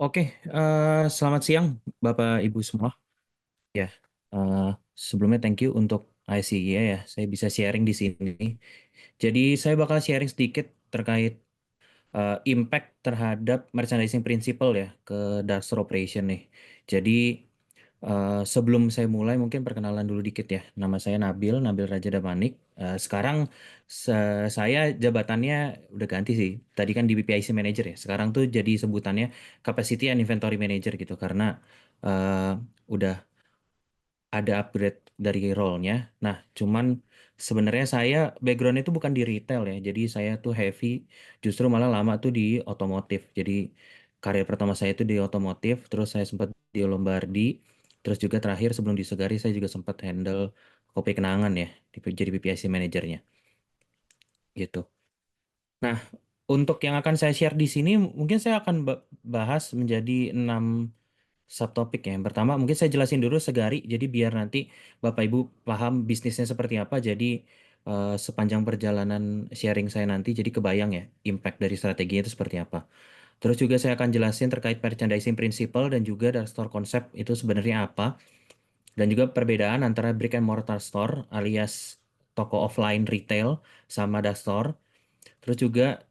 Oke, selamat siang Bapak Ibu semua. Ya, eh, sebelumnya thank you untuk ICE ya, saya bisa sharing di sini. Jadi saya bakal sharing sedikit terkait impact terhadap merchandising principle ya ke dark store operation nih. Jadi sebelum saya mulai mungkin perkenalan dulu dikit ya. Nama saya Nabil Raja Damanik. Sekarang saya jabatannya udah ganti sih. Tadi kan di BPIC Manager ya. Sekarang tuh jadi sebutannya Capacity and Inventory Manager gitu karena eh, udah ada upgrade dari role-nya. Nah, cuman sebenarnya saya background itu bukan di retail ya. Jadi saya tuh heavy, justru malah lama tuh di otomotif. Jadi karir pertama saya itu di otomotif, terus saya sempat di Lombardi, terus juga terakhir sebelum di Sogari saya juga sempat handle kopi kenangan ya, jadi BPIC manajernya gitu. Nah, untuk yang akan saya share di sini, mungkin saya akan bahas menjadi 6 subtopik ya. Yang pertama, mungkin saya jelasin dulu Segari, jadi biar nanti Bapak Ibu paham bisnisnya seperti apa. Jadi sepanjang perjalanan sharing saya nanti, jadi kebayang ya impact dari strateginya itu seperti apa. Terus juga saya akan jelasin terkait merchandising principle dan juga dark store concept itu sebenarnya apa. Dan juga perbedaan antara brick and mortar store alias toko offline retail sama dark store. Terus juga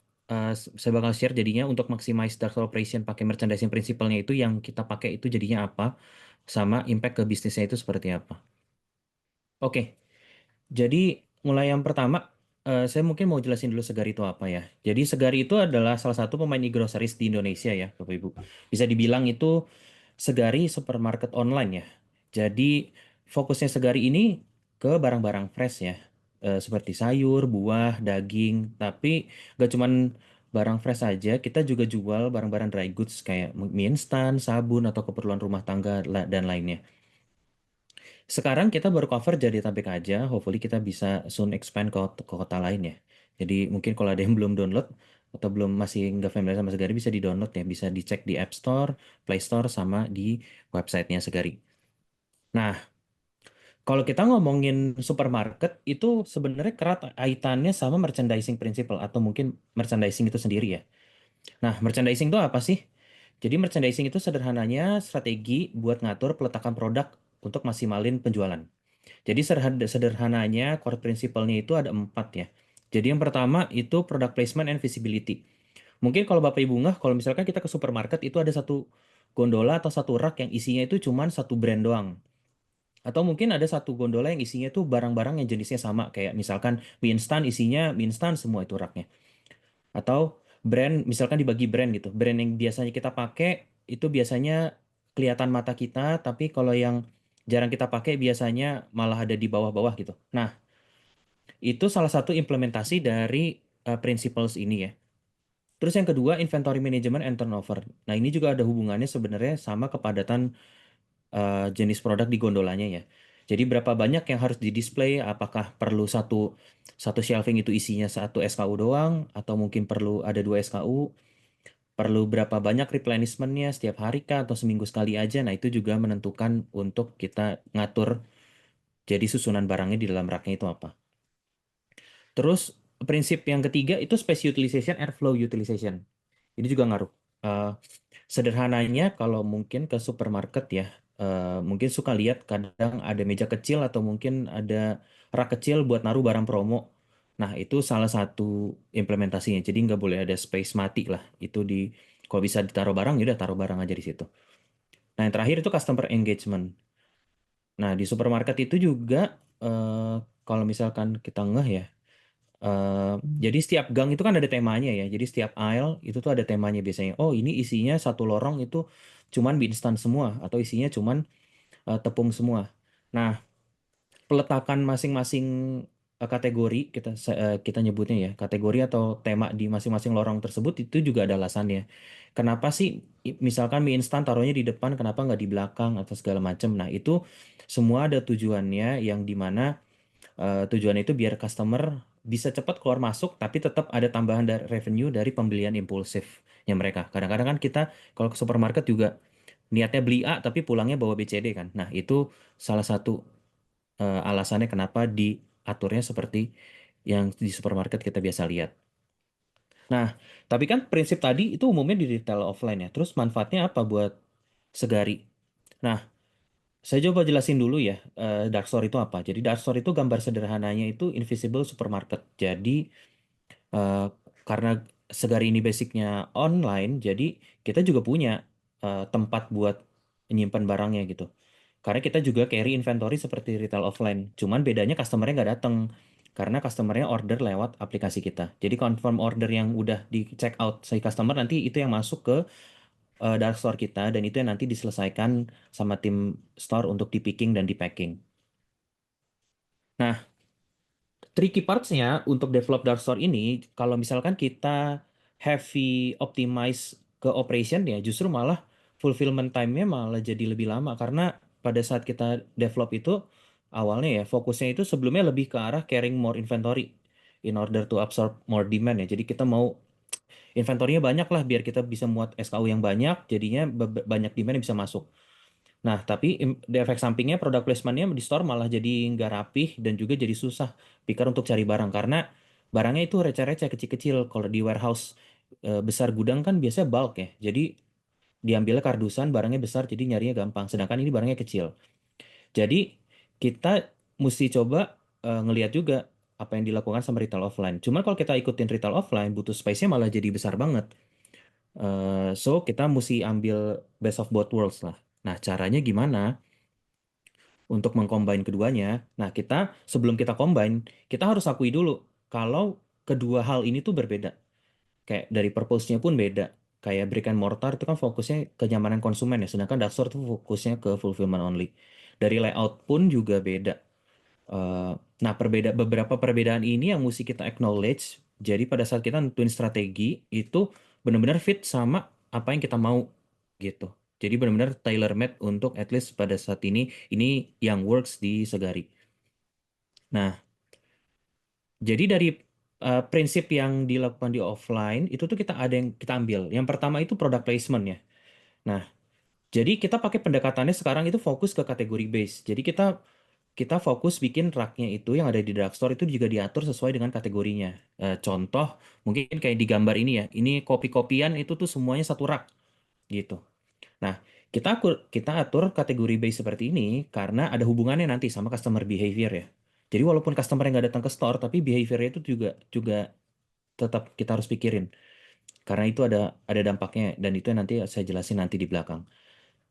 saya bakal share jadinya untuk maximize dark store operation pakai merchandising principle-nya itu yang kita pakai itu jadinya apa, sama impact ke bisnisnya itu seperti apa. Oke, jadi mulai yang pertama, saya mungkin mau jelasin dulu Segari itu apa ya. Jadi Segari itu adalah salah satu pemain e-groceries di Indonesia ya, Bapak Ibu. Bisa dibilang itu Segari supermarket online ya. Jadi fokusnya Segari ini ke barang-barang fresh ya. Seperti sayur, buah, daging. Tapi gak cuman barang fresh aja, kita juga jual barang-barang dry goods kayak mie instan, sabun, atau keperluan rumah tangga dan lainnya. Sekarang kita baru cover Jabodetabek aja, hopefully kita bisa soon expand ke kota lain ya. Jadi mungkin kalau ada yang belum download atau belum masih nggak familiar sama Segari bisa di-download ya, bisa dicek di App Store, Play Store sama di websitenya Segari. Nah, kalau kita ngomongin supermarket itu sebenarnya erat kaitannya sama merchandising principle atau mungkin merchandising itu sendiri ya. Nah, merchandising itu apa sih? Jadi merchandising itu sederhananya strategi buat ngatur peletakan produk untuk maksimalin penjualan. Jadi sederhananya core principle-nya itu ada 4 ya. Jadi yang pertama itu product placement and visibility. Mungkin kalau Bapak Ibu nggak, kalau misalkan kita ke supermarket itu ada satu gondola atau satu rak yang isinya itu cuman satu brand doang. Atau mungkin ada satu gondola yang isinya itu barang-barang yang jenisnya sama. Kayak misalkan mie instan isinya mie instan semua itu raknya. Atau brand, misalkan dibagi brand gitu. Brand yang biasanya kita pakai itu biasanya kelihatan mata kita, tapi kalau yang jarang kita pakai biasanya malah ada di bawah-bawah gitu. Nah, itu salah satu implementasi dari principles ini ya. Terus yang kedua, inventory management and turnover. Nah, ini juga ada hubungannya sebenarnya sama kepadatan jenis produk di gondolanya ya. Jadi berapa banyak yang harus di-display, apakah perlu satu satu shelving itu isinya satu SKU doang, atau mungkin perlu ada dua SKU, perlu berapa banyak replenishment-nya setiap hari kah, atau seminggu sekali aja. Nah, itu juga menentukan untuk kita ngatur jadi susunan barangnya di dalam raknya itu apa. Terus prinsip yang ketiga itu space utilization, airflow utilization. Ini juga ngaruh. Eh, Sederhananya kalau mungkin ke supermarket ya, mungkin suka lihat kadang ada meja kecil atau mungkin ada rak kecil buat naruh barang promo. Nah, itu salah satu implementasinya. Jadi nggak boleh ada space mati lah. Itu di kalau bisa ditaruh barang, ya udah taruh barang aja di situ. Nah, yang terakhir itu customer engagement. Nah, di supermarket itu juga eh, kalau misalkan kita ngeh ya, eh, jadi setiap gang itu kan ada temanya ya. Jadi setiap aisle itu tuh ada temanya biasanya. Oh, ini isinya satu lorong itu cuman mie instan semua atau isinya cuman tepung semua. Nah, peletakan masing-masing kategori kita nyebutnya ya, kategori atau tema di masing-masing lorong tersebut itu juga ada alasannya. Kenapa sih misalkan mie instan taruhnya di depan, kenapa nggak di belakang atau segala macam. Nah, itu semua ada tujuannya yang dimana tujuan itu biar customer bisa cepat keluar masuk, tapi tetap ada tambahan dari revenue dari pembelian impulsifnya mereka. Kadang-kadang kan kita kalau ke supermarket juga niatnya beli A, tapi pulangnya bawa B, C, D kan. Nah, itu salah satu alasannya kenapa diaturnya seperti yang di supermarket kita biasa lihat. Nah, tapi kan prinsip tadi itu umumnya di retail offline ya. Terus manfaatnya apa buat Segari? Nah, saya coba jelasin dulu ya, dark store itu apa. Jadi dark store itu gambar sederhananya itu invisible supermarket. Jadi eh, karena Segari ini basicnya online, jadi kita juga punya tempat buat menyimpan barangnya gitu. Karena kita juga carry inventory seperti retail offline. Cuman bedanya customernya nggak datang. Karena customernya order lewat aplikasi kita. Jadi confirm order yang udah di check out si customer nanti itu yang masuk ke dark store kita dan itu yang nanti diselesaikan sama tim store untuk di picking dan di packing. Nah, tricky parts-nya untuk develop dark store ini, kalau misalkan kita heavy optimize ke operation ya, justru malah fulfillment time-nya malah jadi lebih lama karena pada saat kita develop itu awalnya ya fokusnya itu sebelumnya lebih ke arah carrying more inventory in order to absorb more demand ya. Jadi kita mau inventorinya banyak lah biar kita bisa muat SKU yang banyak, jadinya banyak demand yang bisa masuk. Nah, tapi di efek sampingnya produk placement-nya di store malah jadi nggak rapih dan juga jadi susah picker untuk cari barang karena barangnya itu receh-receh kecil-kecil. Kalau di warehouse besar gudang kan biasanya bulk ya. Jadi diambilnya kardusan, barangnya besar jadi nyarinya gampang. Sedangkan ini barangnya kecil. Jadi kita mesti coba ngelihat juga apa yang dilakukan sama retail offline. Cuman kalau kita ikutin retail offline, butuh space-nya malah jadi besar banget. So kita mesti ambil best of both worlds lah. Nah, caranya gimana? Untuk mengcombine keduanya. Nah, sebelum kita combine, kita harus akui dulu kalau kedua hal ini tuh berbeda. Kayak dari purpose-nya pun beda. Kayak brick and mortar itu kan fokusnya kenyamanan konsumen ya, sedangkan dark store itu fokusnya ke fulfillment only. Dari layout pun juga beda. Eh, nah, beberapa perbedaan ini yang mesti kita acknowledge. Jadi pada saat kita nentuin strategi itu benar-benar fit sama apa yang kita mau gitu. Jadi benar-benar tailor made untuk at least pada saat ini yang works di Segari. Nah, jadi dari prinsip yang dilakukan di offline itu tuh kita ada yang kita ambil. Yang pertama itu product placement ya. Nah, jadi kita pakai pendekatannya sekarang itu fokus ke kategori base. Jadi kita kita fokus bikin raknya itu yang ada di drugstore itu juga diatur sesuai dengan kategorinya. Contoh mungkin kayak di gambar ini ya, ini kopi-kopian itu tuh semuanya satu rak gitu. Nah, kita atur kategori base seperti ini karena ada hubungannya nanti sama customer behavior ya. Jadi walaupun customer yang nggak datang ke store, tapi behaviornya itu juga juga tetap kita harus pikirin karena itu ada dampaknya dan itu yang nanti saya jelasin nanti di belakang.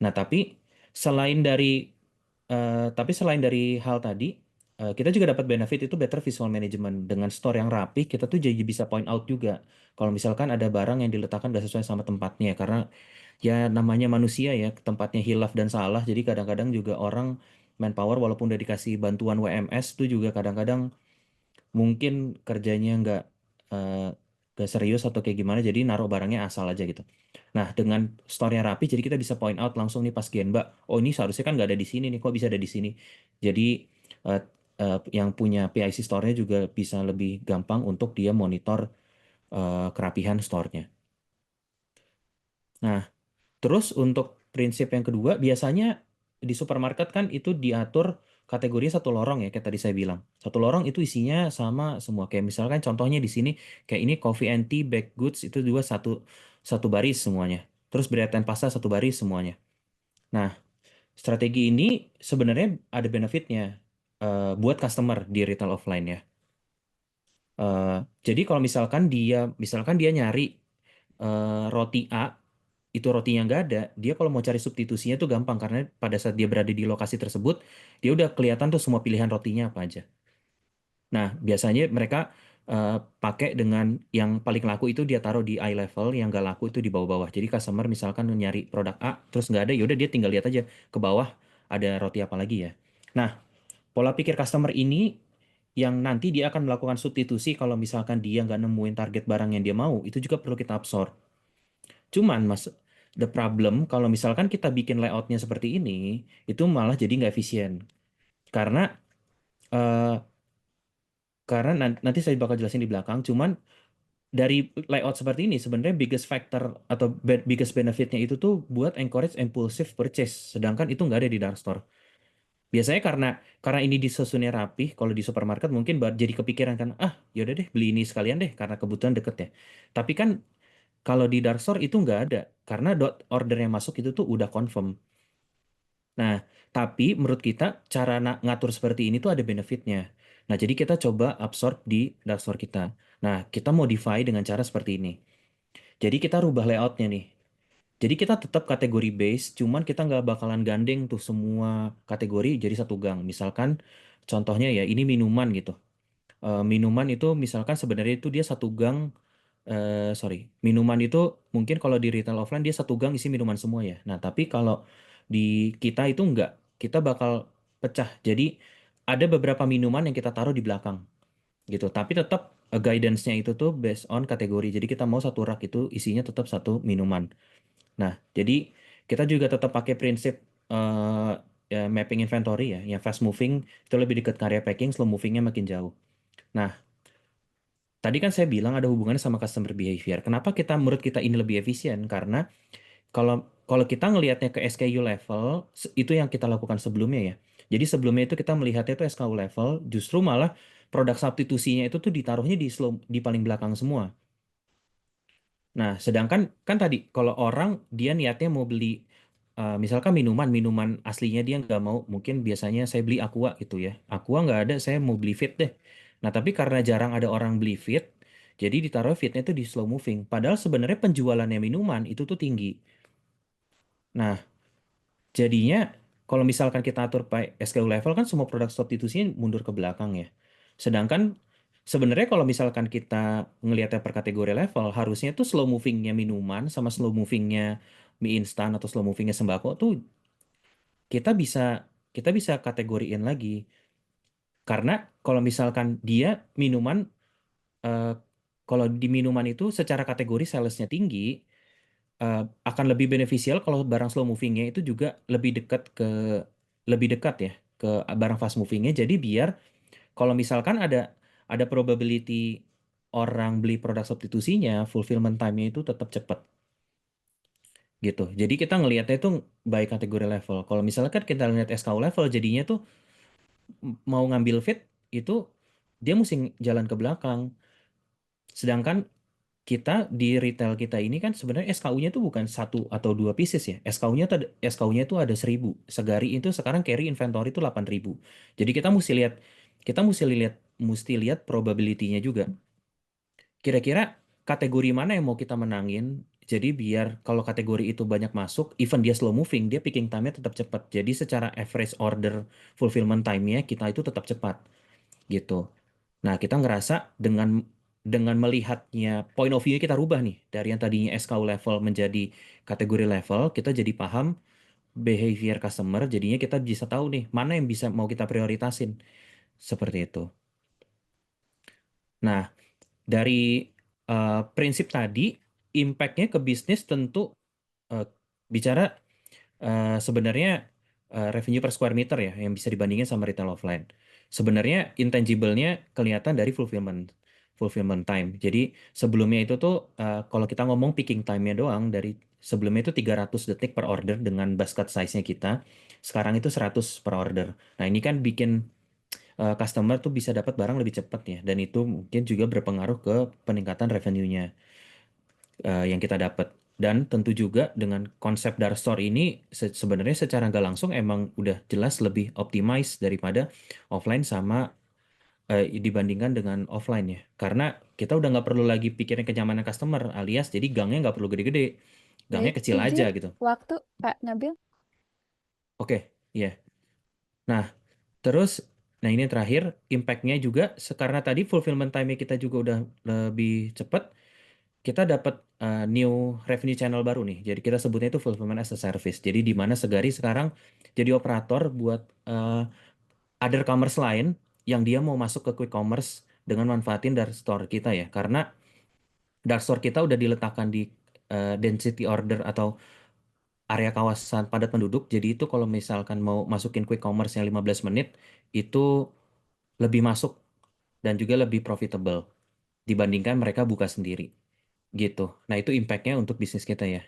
Nah, selain dari selain dari hal tadi, kita juga dapat benefit itu better visual management. Dengan store yang rapi, kita tuh jadi bisa point out juga. Kalau misalkan ada barang yang diletakkan gak sesuai sama tempatnya. Karena ya namanya manusia ya, tempatnya hilaf dan salah. Jadi kadang-kadang juga orang manpower walaupun udah dikasih bantuan WMS tuh juga kadang-kadang mungkin kerjanya eh, nggak serius atau kayak gimana jadi naruh barangnya asal aja gitu. Nah dengan store-nya rapi jadi kita bisa point out langsung nih pas Genba, oh ini seharusnya kan nggak ada di sini nih kok bisa ada di sini. Jadi eh, yang punya PIC store-nya juga bisa lebih gampang untuk dia monitor kerapihan store-nya. Nah, terus untuk prinsip yang kedua, biasanya di supermarket kan itu diatur kategori satu lorong ya, kayak tadi saya bilang. Satu lorong itu isinya sama semua. Kayak misalkan contohnya di sini, kayak ini coffee and tea, baked goods itu juga satu satu baris semuanya. Terus bread and pasta satu baris semuanya. Nah, strategi ini sebenarnya ada benefitnya buat customer di retail offline ya. Eh, jadi kalau misalkan dia nyari roti A itu rotinya nggak ada, dia kalau mau cari substitusinya tuh gampang karena pada saat dia berada di lokasi tersebut, dia udah kelihatan tuh semua pilihan rotinya apa aja. Nah, biasanya mereka eh, pakai dengan yang paling laku itu dia taruh di eye level, yang nggak laku itu di bawah-bawah. Jadi customer misalkan nyari produk A, terus nggak ada, yaudah dia tinggal lihat aja ke bawah ada roti apa lagi ya. Nah, pola pikir customer ini yang nanti dia akan melakukan substitusi kalau misalkan dia nggak nemuin target barang yang dia mau, itu juga perlu kita absorb. Cuman mas, the problem kalau misalkan kita bikin layoutnya seperti ini, itu malah jadi nggak efisien. Karena eh, nanti saya bakal jelasin di belakang. Cuman dari layout seperti ini sebenarnya biggest factor atau biggest benefitnya itu tuh buat encourage impulsive purchase. Sedangkan itu nggak ada di dark store. Biasanya karena ini disusunnya rapih, kalau di supermarket mungkin jadi kepikiran kan, ah yaudah deh beli ini sekalian deh karena kebutuhan deket ya. Tapi kan kalau di dark store itu nggak ada, karena order yang masuk itu tuh udah confirm. Nah, tapi menurut kita cara ngatur seperti ini tuh ada benefitnya. Nah, jadi kita coba absorb di dark store kita. Nah, kita modify dengan cara seperti ini. Jadi kita rubah layoutnya nih. Jadi kita tetap kategori base, cuman kita nggak bakalan gandeng tuh semua kategori jadi satu gang. Misalkan contohnya ya ini minuman gitu. Minuman itu misalkan sebenarnya itu dia satu gang, sorry, minuman itu mungkin kalau di retail offline dia satu gang isi minuman semua ya. Nah tapi kalau di kita itu nggak, kita bakal pecah. Jadi ada beberapa minuman yang kita taruh di belakang gitu. Tapi tetap guidance-nya itu tuh based on kategori. Jadi kita mau satu rak itu isinya tetap satu minuman. Nah, jadi kita juga tetap pakai prinsip eh, ya, mapping inventory ya, yang fast moving itu lebih dekat ke area packing, slow movingnya makin jauh. Nah, tadi kan saya bilang ada hubungannya sama customer behavior. Kenapa menurut kita ini lebih efisien? Karena kalau kalau kita ngelihatnya ke SKU level, itu yang kita lakukan sebelumnya ya. Jadi sebelumnya itu kita melihatnya itu SKU level, justru malah produk substitusinya itu tuh ditaruhnya di paling belakang semua. Nah, sedangkan kan tadi kalau orang dia niatnya mau beli misalkan minuman aslinya dia nggak mau, mungkin biasanya saya beli Aqua gitu ya. Aqua nggak ada, saya mau beli Fit deh. Nah, tapi karena jarang ada orang beli Fit, jadi ditaruh Fitnya itu di slow moving. Padahal sebenarnya penjualannya minuman itu tuh tinggi. Nah, jadinya kalau misalkan kita atur by SKU level kan semua produk substitusinya mundur ke belakang ya. Sedangkan sebenarnya kalau misalkan kita ngelihatnya per kategori level, harusnya tuh slow movingnya minuman sama slow movingnya mie instan atau slow movingnya sembako tuh kita bisa kita bisa kategoriin lagi. Karena kalau misalkan dia minuman, eh, kalau di minuman itu secara kategori salesnya tinggi, eh, akan lebih beneficial kalau barang slow movingnya itu juga lebih dekat ya ke barang fast movingnya. Jadi biar kalau misalkan ada probability orang beli produk substitusinya, fulfillment time-nya itu tetap cepat gitu. Jadi kita ngelihatnya itu by kategori level. Kalau misalkan kita lihat SKU level, jadinya tuh mau ngambil fit itu dia mesti jalan ke belakang. Sedangkan kita di retail kita ini kan sebenarnya SKU-nya itu bukan satu atau dua pieces ya. SKU-nya itu ada 1.000. Segari itu sekarang carry inventory itu 8.000. Jadi kita mesti lihat probability-nya juga. Kira-kira kategori mana yang mau kita menangin? Jadi biar kalau kategori itu banyak masuk, even dia slow moving, dia picking time-nya tetap cepat. Jadi secara average order fulfillment time-nya kita itu tetap cepat gitu. Nah, kita ngerasa dengan melihatnya point of view kita rubah nih dari yang tadinya SKU level menjadi kategori level, kita jadi paham behavior customer, jadinya kita bisa tahu nih mana yang bisa mau kita prioritasin seperti itu. Nah, dari prinsip tadi, impact-nya ke bisnis tentu eh, bicara sebenarnya revenue per square meter ya yang bisa dibandingin sama retail offline. Sebenarnya intangible-nya kelihatan dari fulfillment time. Jadi sebelumnya itu tuh kalau kita ngomong picking time-nya doang dari sebelumnya itu 300 detik per order dengan basket size-nya kita. Sekarang itu 100 per order. Nah, ini kan bikin customer tuh bisa dapat barang lebih cepat ya dan itu mungkin juga berpengaruh ke peningkatan revenue-nya yang kita dapat. Dan tentu juga dengan konsep dark store ini sebenarnya secara nggak langsung emang udah jelas lebih optimize daripada offline sama dibandingkan dengan offline ya. Karena kita udah nggak perlu lagi pikirin kenyamanan customer alias jadi gangnya nggak perlu gede-gede, gangnya Baik, kecil aja izin gitu. waktu Kak Nabil. Oke, iya. Nah, terus, nah ini terakhir, impact-nya juga, karena tadi fulfillment time-nya kita juga udah lebih cepat, kita dapat new revenue channel baru nih. Jadi kita sebutnya itu fulfillment as a service. Jadi di mana Segari sekarang jadi operator buat other commerce lain yang dia mau masuk ke quick commerce dengan manfaatin dark store kita ya. Karena dark store kita udah diletakkan di density order atau area kawasan padat penduduk. Jadi itu kalau misalkan mau masukin quick commerce yang 15 menit, itu lebih masuk dan juga lebih profitable dibandingkan mereka buka sendiri gitu. Nah, itu impact-nya untuk bisnis kita ya.